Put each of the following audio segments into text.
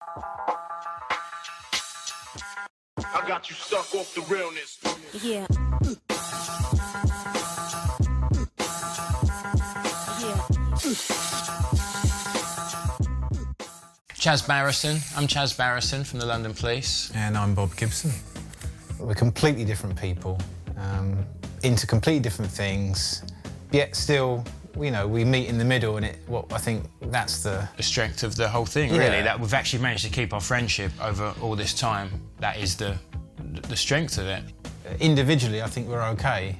I got you stuck off the realness. Yeah. Chaz Barrison. I'm Chaz Barrison from the London Police. And I'm Bob Gibson. We're completely different people, into completely different things, yet still, you know, we meet in the middle, and I think that's the strength of the whole thing, really, that we've actually managed to keep our friendship over all this time. That is the strength of it. Individually, I think we're okay.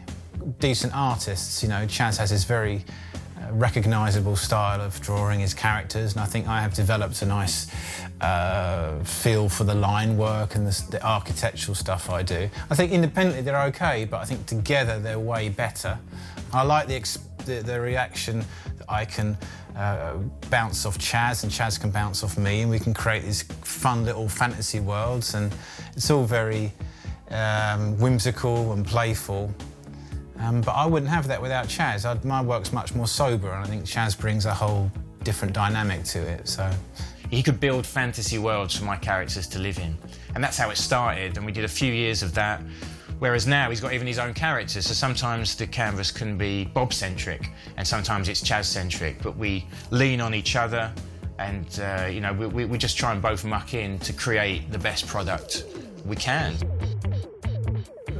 Decent artists, you know, Chaz has his very recognisable style of drawing his characters, and I think I have developed a nice feel for the line work and the architectural stuff I do. I think independently they're okay, but I think together they're way better. I like the reaction that I can bounce off Chaz, and Chaz can bounce off me, and we can create these fun little fantasy worlds, and it's all very whimsical and playful. But I wouldn't have that without Chaz. My work's much more sober, and I think Chaz brings a whole different dynamic to it, so. He could build fantasy worlds for my characters to live in, and that's how it started, and we did a few years of that, whereas now he's got even his own characters, so sometimes the canvas can be Bob-centric, and sometimes it's Chaz-centric, but we lean on each other, and you know, we just try and both muck in to create the best product we can.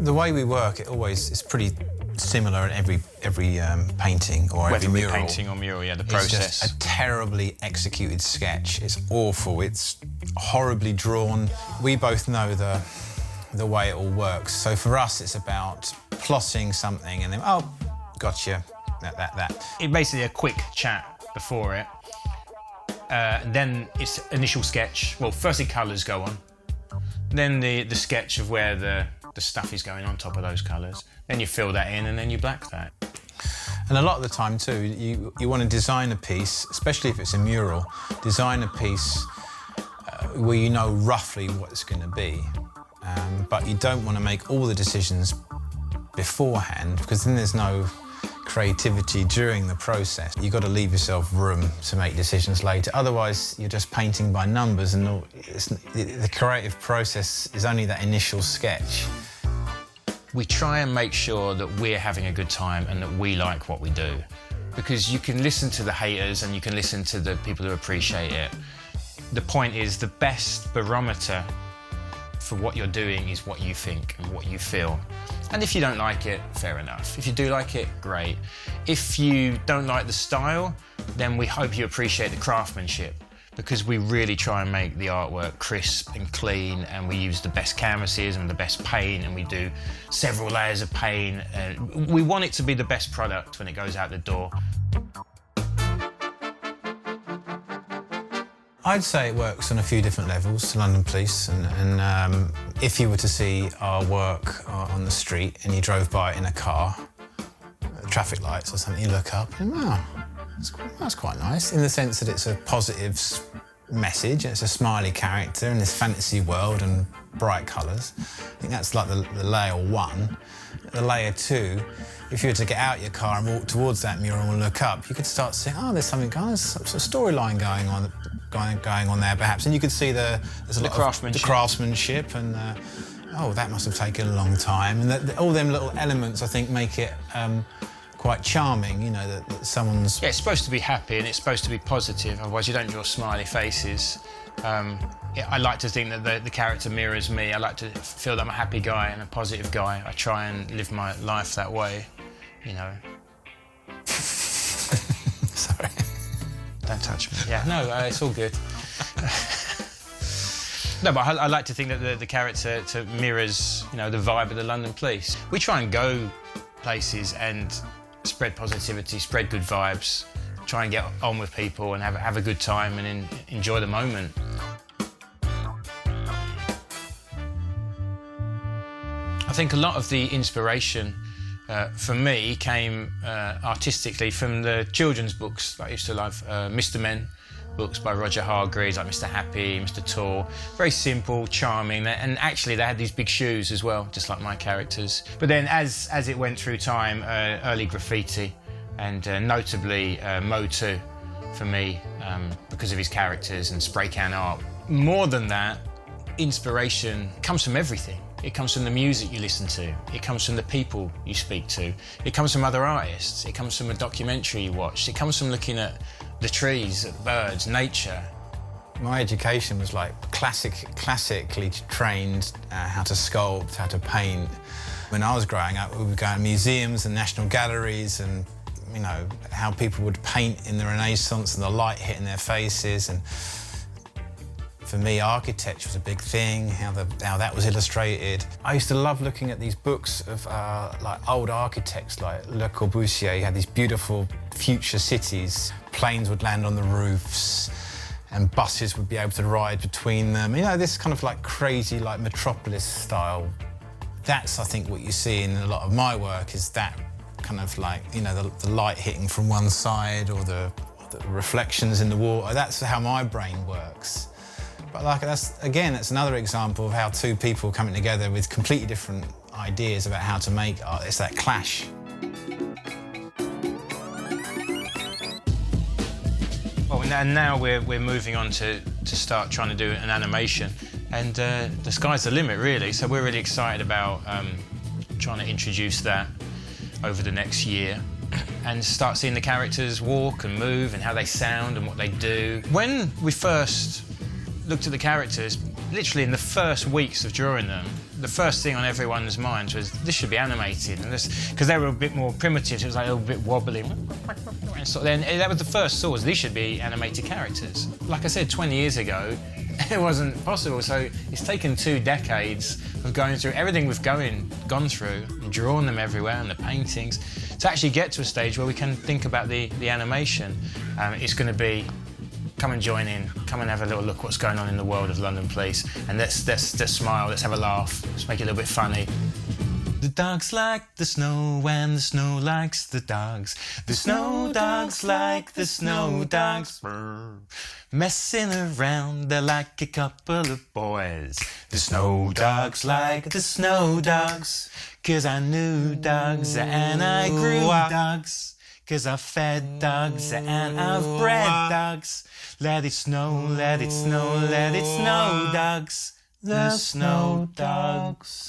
The way we work, it's pretty similar in every painting or every mural. Painting or mural, yeah, the process. It's just a terribly executed sketch. It's awful. It's horribly drawn. We both know the way it all works. So for us, it's about plotting something and then, oh, gotcha, that. It's basically a quick chat before it. Then it's initial sketch. Well, firstly, colours go on. Then the sketch of where the stuff is going on top of those colours. Then you fill that in and then you black that. And a lot of the time too, you want to design a piece, especially if it's a mural, design a piece where you know roughly what it's going to be. But you don't want to make all the decisions beforehand, because then there's no creativity during the process. You've got to leave yourself room to make decisions later. Otherwise, you're just painting by numbers, and the creative process is only that initial sketch. We try and make sure that we're having a good time and that we like what we do. Because you can listen to the haters and you can listen to the people who appreciate it. The point is, the best barometer for what you're doing is what you think and what you feel. And if you don't like it, fair enough. If you do like it, great. If you don't like the style, then we hope you appreciate the craftsmanship, because we really try and make the artwork crisp and clean, and we use the best canvases and the best paint, and we do several layers of paint. We want it to be the best product when it goes out the door. I'd say it works on a few different levels to London Police, and if you were to see our work on the street and you drove by it in a car, traffic lights or something, you look up and, wow, that's quite nice, in the sense that it's a positive message, it's a smiley character in this fantasy world and bright colours. I think that's like the layer one. The layer two, if you were to get out your car and walk towards that mural and look up, you could start seeing, oh, there's something going on, there's some sort of storyline going on there, perhaps, and you could see there's a lot of the craftsmanship, and oh, that must have taken a long time, and all them little elements, I think, make it quite charming, you know, that someone's... Yeah, it's supposed to be happy and it's supposed to be positive, otherwise you don't draw smiley faces. I like to think that the character mirrors me. I like to feel that I'm a happy guy and a positive guy. I try and live my life that way, you know. Sorry. Don't touch me. Yeah, no, it's all good. No, but I like to think that the character mirrors, you know, the vibe of the London Police. We try and go places and spread positivity, spread good vibes, try and get on with people and have a good time and enjoy the moment. I think a lot of the inspiration for me came artistically from the children's books. I used to love Mr. Men books by Roger Hargreaves, like Mr. Happy, Mr. Tall. Very simple, charming, and actually they had these big shoes as well, just like my characters. But then as it went through time, early graffiti, and notably Mo 2 for me, because of his characters, and spray can art More than that, inspiration comes from everything. It comes from the music you listen to. It comes from the people you speak to. It comes from other artists. It comes from a documentary you watched. It comes from looking at the trees, at birds, nature. My education was like classically trained how to sculpt, how to paint. When I was growing up, we would go to museums and national galleries and, you know, how people would paint in the Renaissance and the light hitting their faces. And for me, architecture was a big thing, how that was illustrated. I used to love looking at these books of like old architects like Le Corbusier. He had these beautiful future cities. Planes would land on the roofs and buses would be able to ride between them. You know, this kind of like crazy like metropolis style. That's, I think, what you see in a lot of my work is that kind of like, you know, the light hitting from one side or the reflections in the water. That's how my brain works. But like that's another example of how two people coming together with completely different ideas about how to make art. It's that clash. Well, and now we're moving on to start trying to do an animation, and the sky's the limit, really. So we're really excited about trying to introduce that over the next year and start seeing the characters walk and move and how they sound and what they do. When we first looked at the characters, literally in the first weeks of drawing them, the first thing on everyone's minds was this should be animated, and this, because they were a bit more primitive, it was like a little bit wobbly. And so then that was the first thought, was these should be animated characters. Like I said, 20 years ago, it wasn't possible, so it's taken 2 decades of going through everything we've gone through, and drawn them everywhere, and the paintings, to actually get to a stage where we can think about the animation. It's going to be, come and join in, come and have a little look what's going on in the world of London Police, and let's smile, let's have a laugh, let's make it a little bit funny. The dogs like the snow and the snow likes the dogs. The snow dogs like the snow dogs. Messing around, they're like a couple of boys. The snow dogs like the snow dogs. 'Cause I knew dogs and I grew dogs. 'Cause I fed dogs and I've bred dogs. Let it snow, let it snow, let it snow, dogs. The snow dogs.